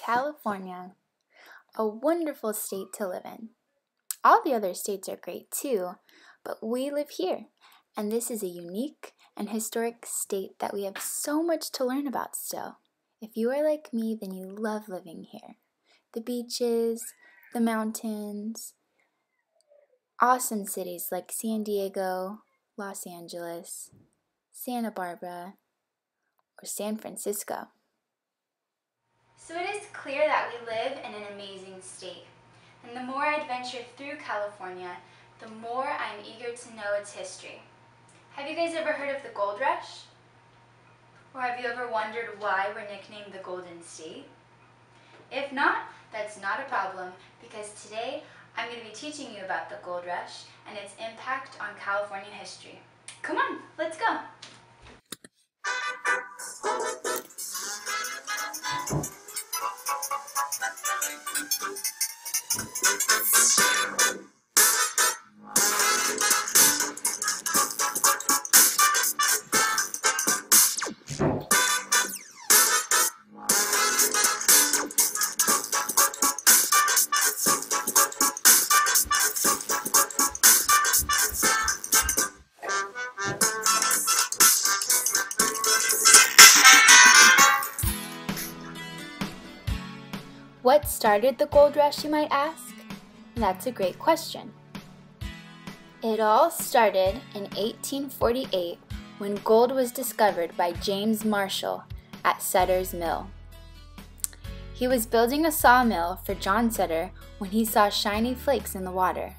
California, a wonderful state to live in. All the other states are great too, but we live here, and this is a unique and historic state that we have so much to learn about still. If you are like me, then you love living here. The beaches, the mountains, awesome cities like San Diego, Los Angeles, Santa Barbara, or San Francisco. So it is clear that we live in an amazing state, and the more I adventure through California, the more I'm eager to know its history. Have you guys ever heard of the Gold Rush? Or have you ever wondered why we're nicknamed the Golden State? If not, that's not a problem, because today I'm going to be teaching you about the Gold Rush and its impact on California history. Come on, let's go! What started the gold rush, you might ask? That's a great question. It all started in 1848 when gold was discovered by James Marshall at Sutter's Mill. He was building a sawmill for John Sutter when he saw shiny flakes in the water.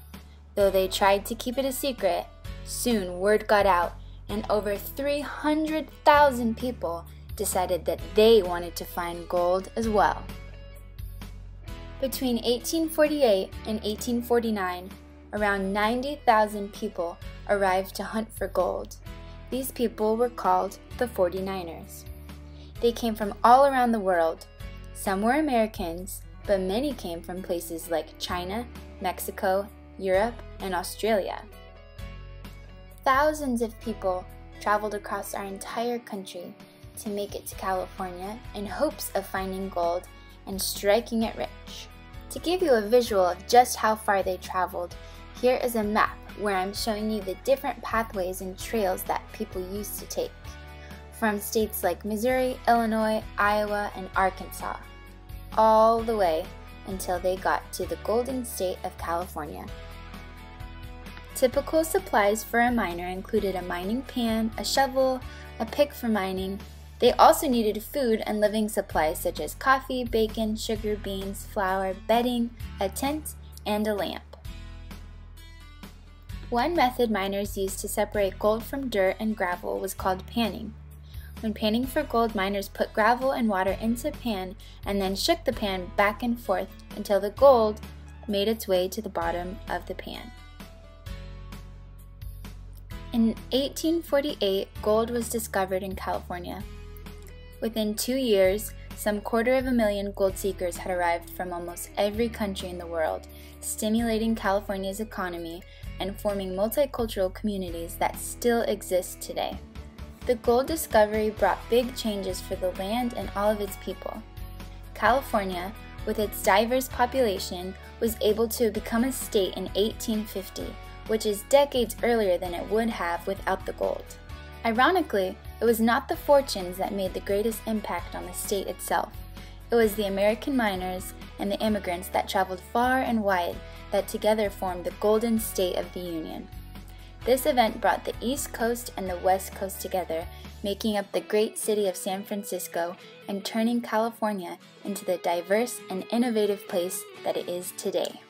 Though they tried to keep it a secret, soon word got out and over 300,000 people decided that they wanted to find gold as well. Between 1848 and 1849, around 90,000 people arrived to hunt for gold. These people were called the 49ers. They came from all around the world. Some were Americans, but many came from places like China, Mexico, Europe, and Australia. Thousands of people traveled across our entire country to make it to California in hopes of finding gold and striking it rich. To give you a visual of just how far they traveled, here is a map where I'm showing you the different pathways and trails that people used to take, from states like Missouri, Illinois, Iowa, and Arkansas, all the way until they got to the Golden State of California. Typical supplies for a miner included a mining pan, a shovel, a pick for mining. They also needed food and living supplies such as coffee, bacon, sugar, beans, flour, bedding, a tent, and a lamp. One method miners used to separate gold from dirt and gravel was called panning. When panning for gold, miners put gravel and water into a pan and then shook the pan back and forth until the gold made its way to the bottom of the pan. In 1848, gold was discovered in California. Within 2 years, some 250,000 gold seekers had arrived from almost every country in the world, stimulating California's economy and forming multicultural communities that still exist today. The gold discovery brought big changes for the land and all of its people. California, with its diverse population, was able to become a state in 1850, which is decades earlier than it would have without the gold. Ironically, it was not the fortunes that made the greatest impact on the state itself. It was the American miners and the immigrants that traveled far and wide that together formed the Golden State of the Union. This event brought the East Coast and the West Coast together, making up the great city of San Francisco and turning California into the diverse and innovative place that it is today.